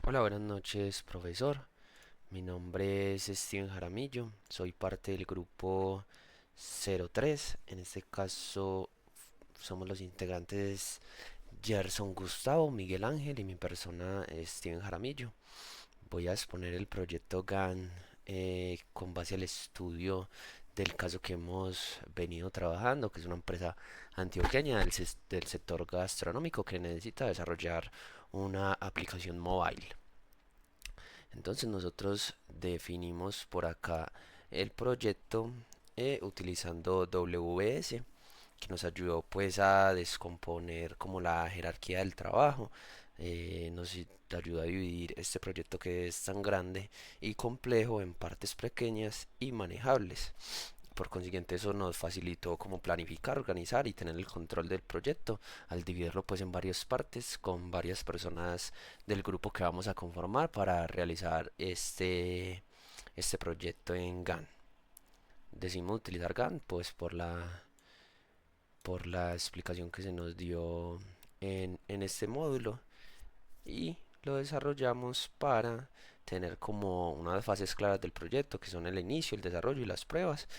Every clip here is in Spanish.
Hola, buenas noches, profesor. Mi nombre es Steven Jaramillo. Soy parte del grupo 03. En este caso, somos los integrantes Gerson Gustavo, Miguel Ángel y mi persona Steven Jaramillo. Voy a exponer el proyecto GAN con base al estudio del caso que hemos venido trabajando, que es una empresa antioqueña del sector gastronómico que necesita desarrollar una aplicación móvil. Entonces nosotros definimos por acá el proyecto utilizando WS, que nos ayudó pues a descomponer como la jerarquía del trabajo. Nos ayuda a dividir este proyecto que es tan grande y complejo en partes pequeñas y manejables. Por consiguiente, eso nos facilitó como planificar, organizar y tener el control del proyecto al dividirlo pues en varias partes con varias personas del grupo que vamos a conformar para realizar este proyecto en GAN. Decimos utilizar GAN pues por la explicación que se nos dio en este módulo y lo desarrollamos para tener como unas fases claras del proyecto que son el inicio, el desarrollo y las pruebas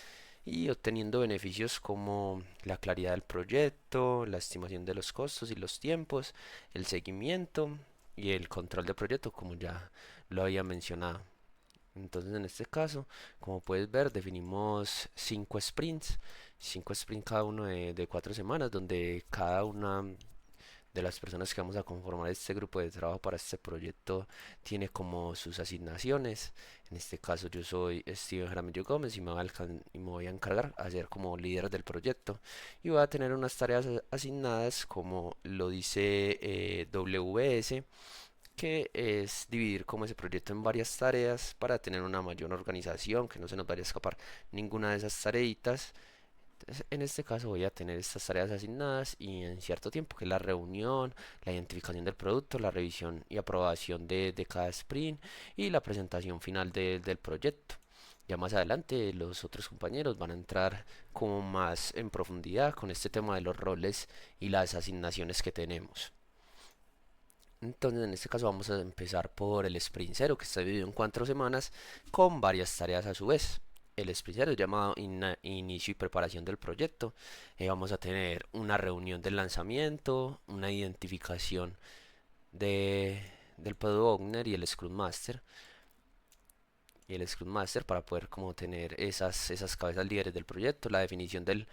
y obteniendo beneficios como la claridad del proyecto, la estimación de los costos y los tiempos, el seguimiento y el control del proyecto como ya lo había mencionado. Entonces en este caso, como puedes ver, definimos 5 sprints cada uno de 4 semanas, donde cada una de las personas que vamos a conformar este grupo de trabajo para este proyecto tiene como sus asignaciones. En este caso yo soy Steven Jaramillo Gómez y me voy a encargar a ser como líder del proyecto y voy a tener unas tareas asignadas como lo dice WS, que es dividir como ese proyecto en varias tareas para tener una mayor organización, que no se nos vaya a escapar ninguna de esas tareitas. Entonces, en este caso voy a tener estas tareas asignadas y en cierto tiempo, que es la reunión, la identificación del producto, la revisión y aprobación de cada sprint y la presentación final del proyecto. Ya más adelante los otros compañeros van a entrar como más en profundidad con este tema de los roles y las asignaciones que tenemos. Entonces, en este caso vamos a empezar por el sprint cero, que está dividido en 4 semanas con varias tareas a su vez. El sprint cero es llamado inicio y preparación del proyecto. Vamos a tener una reunión del lanzamiento, una identificación del Product Owner y el Scrum Master para poder como tener esas cabezas líderes del proyecto, la definición del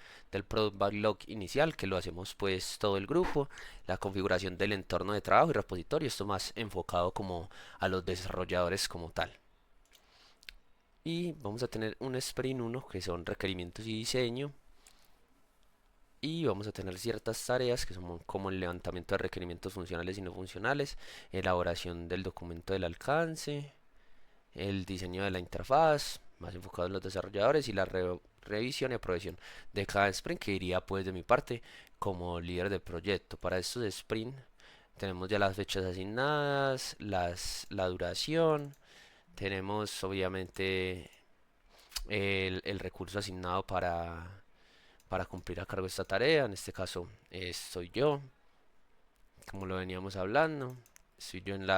Product Backlog inicial, que lo hacemos pues todo el grupo, la configuración del entorno de trabajo y repositorio, esto más enfocado como a los desarrolladores como tal. Y vamos a tener un sprint uno que son requerimientos y diseño, y vamos a tener ciertas tareas que son como el levantamiento de requerimientos funcionales y no funcionales, elaboración del documento del alcance, el diseño de la interfaz, más enfocado en los desarrolladores, y la revisión y aprobación de cada sprint, que iría pues de mi parte como líder del proyecto. Para estos sprint tenemos ya las fechas asignadas, la duración, tenemos obviamente el recurso asignado para cumplir a cargo de esta tarea. En este caso soy yo, como lo veníamos hablando. Estoy yo en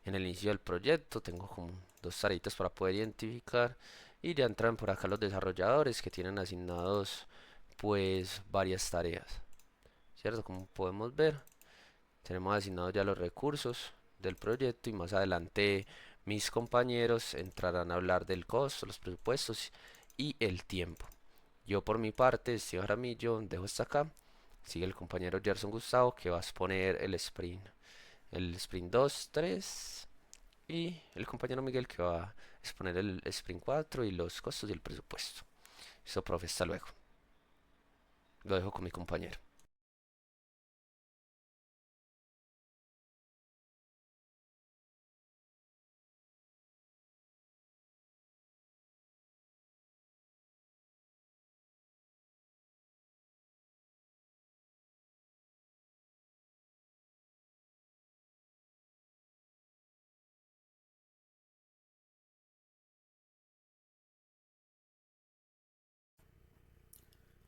el inicio del proyecto, tengo como dos tareitas para poder identificar y ya entran por acá los desarrolladores que tienen asignados pues varias tareas, ¿cierto? Como podemos ver, tenemos asignados ya los recursos del proyecto y más adelante mis compañeros entrarán a hablar del costo, los presupuestos y el tiempo. Yo por mi parte, Steve Jaramillo, dejo hasta acá. Sigue el compañero Gerson Gustavo que va a exponer el sprint 2 3 y el compañero Miguel que va a exponer el sprint 4 y los costos y el presupuesto. Eso, profe, hasta luego. Lo dejo con mi compañero.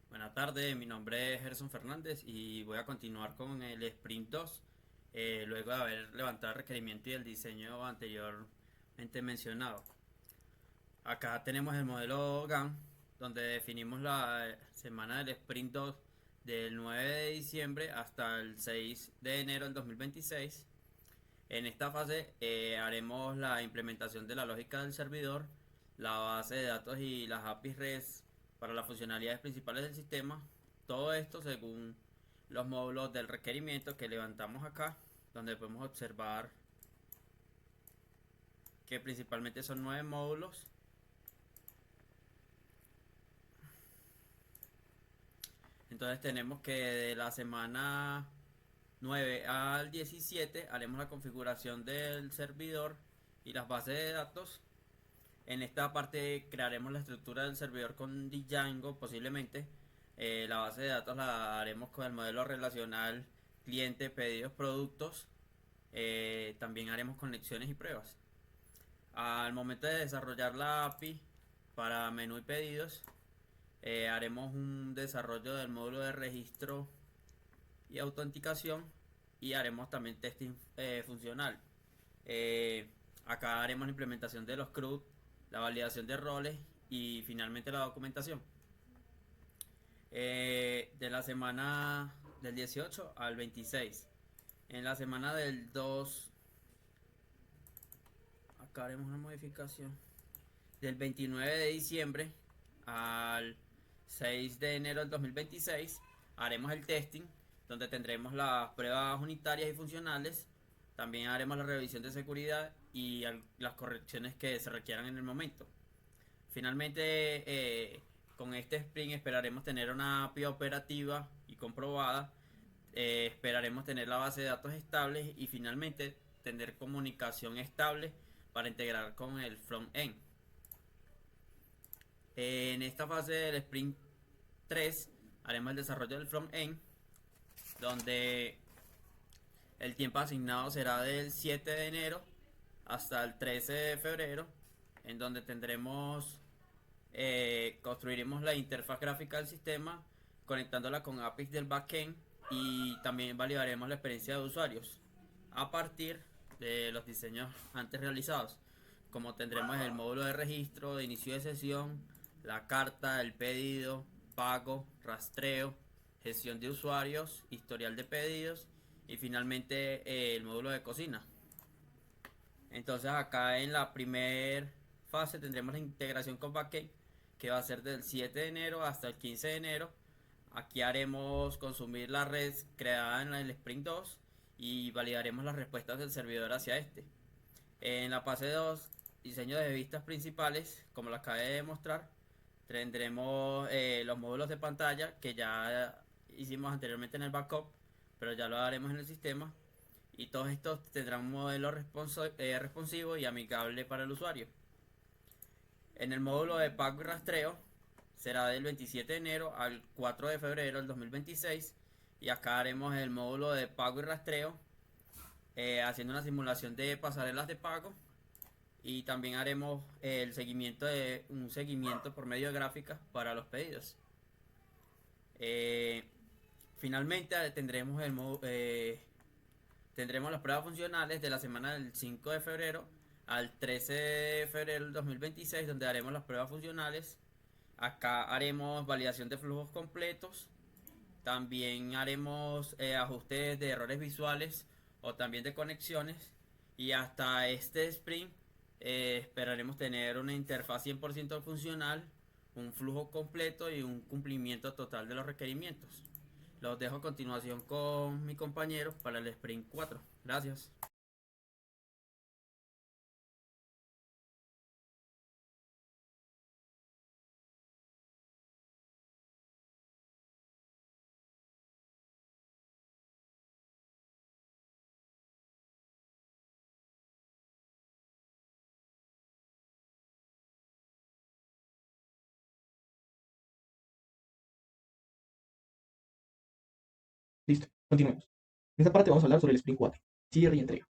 Buenas tardes, mi nombre es Gerson Fernández y voy a continuar con el Sprint 2. luego de haber levantado el requerimiento y el diseño anteriormente mencionado. Acá tenemos el modelo GAN, donde definimos la semana del Sprint 2 del 9 de diciembre hasta el 6 de enero del 2026. En esta fase haremos la implementación de la lógica del servidor, la base de datos y las APIs REST para las funcionalidades principales del sistema. Todo esto según los módulos del requerimiento que levantamos acá, donde podemos observar que principalmente son 9 módulos. Entonces tenemos que de la semana 9 al 17 haremos la configuración del servidor y las bases de datos. En esta parte crearemos la estructura del servidor con Django posiblemente. La base de datos la haremos con el modelo relacional cliente, pedidos, productos. También haremos conexiones y pruebas. Al momento de desarrollar la API para menú y pedidos, haremos un desarrollo del módulo de registro y autenticación y haremos también testing funcional. Eh, Acá haremos la implementación de los CRUD, la validación de roles y finalmente la documentación. De la semana del 18 al 26. En la semana del 2, acá haremos una modificación. Del 29 de diciembre al 6 de enero del 2026 haremos el testing, donde tendremos las pruebas unitarias y funcionales. También haremos la revisión de seguridad y las correcciones que se requieran en el momento. Finalmente, con este sprint esperaremos tener una API operativa y comprobada. Esperaremos tener la base de datos estable y finalmente tener comunicación estable para integrar con el front-end. En esta fase del sprint 3 haremos el desarrollo del front-end, donde el tiempo asignado será del 7 de enero hasta el 13 de febrero, en donde construiremos la interfaz gráfica del sistema, conectándola con APIs del backend y también validaremos la experiencia de usuarios a partir de los diseños antes realizados, como tendremos el módulo de registro, de inicio de sesión, la carta, el pedido, pago, rastreo, gestión de usuarios, historial de pedidos y finalmente el módulo de cocina. Entonces acá en la primera fase tendremos la integración con backend, que va a ser del 7 de enero hasta el 15 de enero. Aquí haremos consumir la red creada en el Sprint 2 y validaremos las respuestas del servidor hacia este. En la fase 2, diseño de vistas principales, como lo acabé de mostrar, tendremos los módulos de pantalla que ya hicimos anteriormente en el backup, pero ya lo haremos en el sistema. Y todos estos tendrán un modelo responsivo y amigable para el usuario. En el módulo de pago y rastreo será del 27 de enero al 4 de febrero del 2026 y acá haremos el módulo de pago y rastreo haciendo una simulación de pasarelas de pago y también haremos un seguimiento por medio de gráficas para los pedidos. Finalmente tendremos las pruebas funcionales de la semana del 5 de febrero al 13 de febrero del 2026, donde haremos las pruebas funcionales. Acá haremos validación de flujos completos. También haremos ajustes de errores visuales o también de conexiones. Y hasta este sprint esperaremos tener una interfaz 100% funcional, un flujo completo y un cumplimiento total de los requerimientos. Los dejo a continuación con mi compañero para el sprint 4. Gracias. Listo, continuemos. En esta parte vamos a hablar sobre el Sprint 4, cierre y entrega.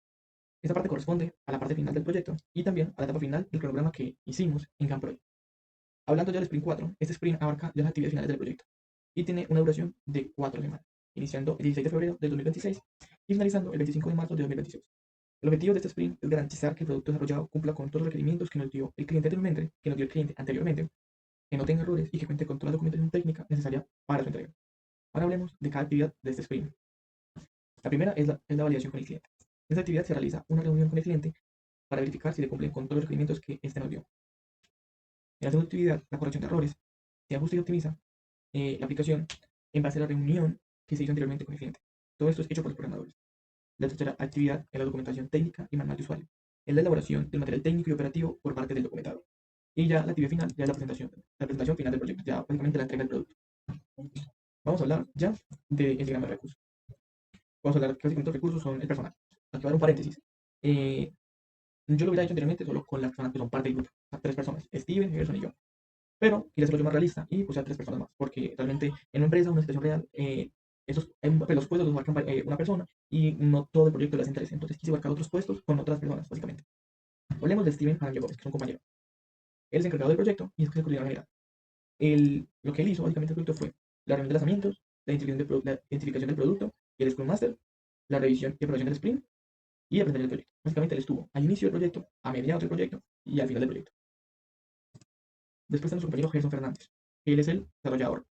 Esta parte corresponde a la parte final del proyecto y también a la etapa final del cronograma que hicimos en GAMPROJECT. Hablando ya del Sprint 4, este sprint abarca ya las actividades finales del proyecto y tiene una duración de 4 semanas, iniciando el 16 de febrero del 2026 y finalizando el 25 de marzo de 2026. El objetivo de este sprint es garantizar que el producto desarrollado cumpla con todos los requerimientos que nos dio el cliente anteriormente, que no tenga errores y que cuente con toda la documentación técnica necesaria para su entrega. Ahora hablemos de cada actividad de este sprint. La primera es la validación con el cliente. En esta actividad se realiza una reunión con el cliente para verificar si le cumplen con todos los requerimientos que éste nos dio. En la segunda actividad, la corrección de errores, se ajusta y optimiza la aplicación en base a la reunión que se hizo anteriormente con el cliente. Todo esto es hecho por los programadores. La tercera actividad es la documentación técnica y manual de usuario. Es la elaboración del material técnico y operativo por parte del documentador. Y ya la actividad final ya es la presentación final del proyecto, ya básicamente la entrega del producto. Vamos a hablar ya del diagrama de recursos. Vamos a hablar que básicamente los recursos son el personal. Aquí va a dar un paréntesis. Yo lo hubiera hecho anteriormente solo con las personas que son parte del grupo, o sea, 3 personas, Steven, Gerson y yo. Pero quería hacerlo yo más realista y puse a 3 personas más, porque realmente en una empresa, una situación real, los puestos los marcan una persona y no todo el proyecto le hace interés. Entonces quise marcar otros puestos con otras personas, básicamente. Hablemos de Steven Arango Gómez, que es un compañero. Él es encargado del proyecto y es el coordinador general. Lo que él hizo, básicamente, el proyecto fue la reunión de lanzamientos, la identificación del producto, el Scrum Master, la revisión y aprobación del sprint y la presentación del proyecto. Básicamente él estuvo al inicio del proyecto, a mediados del proyecto y al final del proyecto. Después está nuestro compañero Gerson Fernández. Él es el desarrollador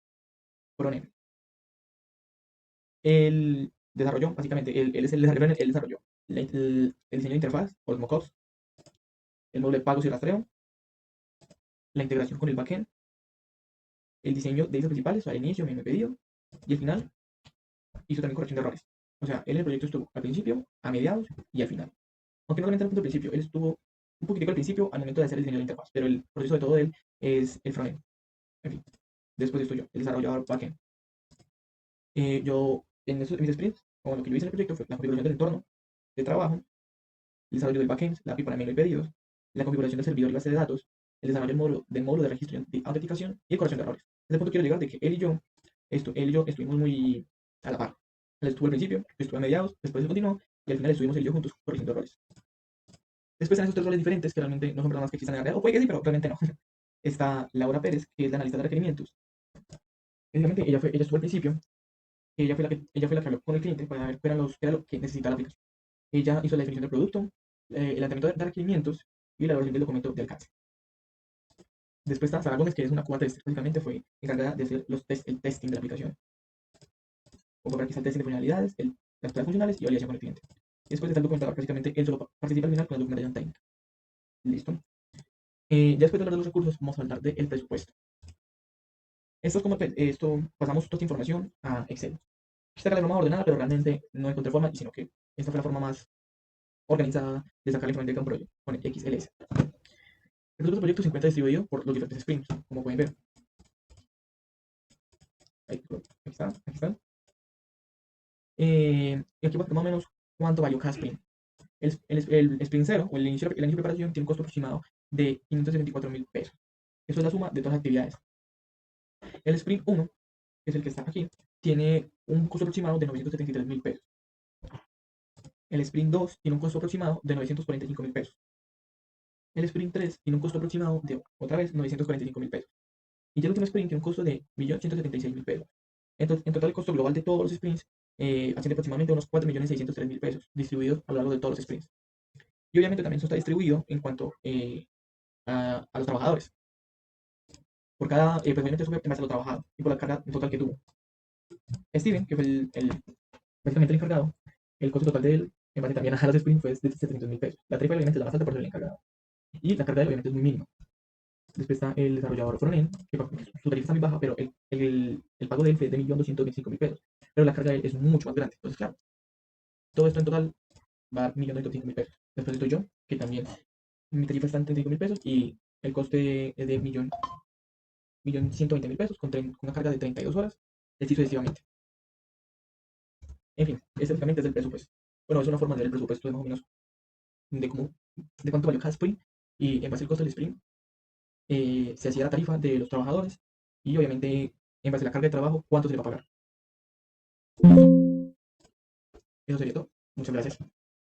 frontend. Él desarrolló, básicamente, él es el desarrollador, él desarrolló el diseño de interfaz o los mockups, el módulo de pagos y rastreo, la integración con el backend, el diseño de islas principales, al inicio, mi pedido, y al final hizo también corrección de errores. O sea, él en el proyecto estuvo al principio, a mediados y al final. Aunque no realmente al punto del principio, él estuvo un poquitico al principio al momento de hacer el diseño de la interfaz, pero el proceso de todo él es el frontend. En fin, después estoy yo, el desarrollador backend. Yo, en mis sprints, o lo que yo hice en el proyecto fue la configuración del entorno de trabajo, el desarrollo del backend, la API para envío y pedidos, la configuración del servidor y base de datos, el desarrollo del módulo de registro y autenticación y corrección de errores. A este punto quiero llegar de que él y yo estuvimos muy a la par. Él estuvo al principio, yo estuve a mediados, después se continuó y al final estuvimos él y yo juntos corrigiendo errores. Después en esos 3 roles diferentes que realmente no son personas que existan en la realidad, o puede que sí, pero realmente no. Está Laura Pérez, que es la analista de requerimientos. Básicamente ella estuvo al principio, ella fue la que habló con el cliente para ver qué era lo que necesitaba la aplicación. Ella hizo la definición del producto, el planteamiento de requerimientos y la elaboración del documento de alcance. Después está Sara Gómez, que es una QA tester, básicamente fue encargada de hacer el testing de la aplicación. O para que sea el testing de funcionalidades, las pruebas funcionales y validación con el cliente. Y después está el documentador, básicamente él solo participa al final con la documentación técnica. Listo. Ya después de hablar de los recursos, vamos a hablar del presupuesto. Esto pasamos toda esta información a Excel. Quise sacar la forma ordenada, pero realmente no encontré forma, sino que esta fue la forma más organizada de sacar la información de cada proyecto con el XLS. El presupuesto del proyecto se encuentra distribuido por los diferentes sprints, como pueden ver. Ahí está, aquí está. Y aquí más o menos cuánto valió cada sprint. El sprint 0 o el inicio de preparación tiene un costo aproximado de 574.000 pesos. Eso es la suma de todas las actividades. El sprint 1, que es el que está aquí, tiene un costo aproximado de 973.000 pesos. El sprint 2 tiene un costo aproximado de 945.000 pesos. El sprint 3 tiene un costo aproximado de, otra vez, 945.000 pesos. Y ya el último sprint tiene un costo de 1.176.000 pesos. Entonces, en total, el costo global de todos los sprints asciende aproximadamente a unos 4.603.000 pesos, distribuidos a lo largo de todos los sprints. Y obviamente también eso está distribuido en cuanto a los trabajadores. Por cada, pues obviamente eso fue en base a lo trabajado y por la carga en total que tuvo. Steven, que fue básicamente el encargado, el costo total de él, en base también a los sprints, fue de 700.000 pesos. La tarifa obviamente es la más alta por ser el encargado. Y la carga de él obviamente es muy mínima. Después está el desarrollador frontend, que su tarifa está muy baja, pero el pago de él fue de 1.225.000 pesos. Pero la carga de él es mucho más grande. Entonces, claro, todo esto en total va a dar 1.225.000 pesos. Después estoy yo, que también mi tarifa está en 35.000 pesos y el coste es de 1.120.000 pesos con una carga de 32 horas, y así sucesivamente. En fin, este básicamente es el presupuesto. Bueno, es una forma de ver el presupuesto de más o menos de cuánto valió cada sprint y en base al costo del sprint se hacía la tarifa de los trabajadores y obviamente en base a la carga de trabajo cuánto se le va a pagar. Eso sería todo. Muchas gracias.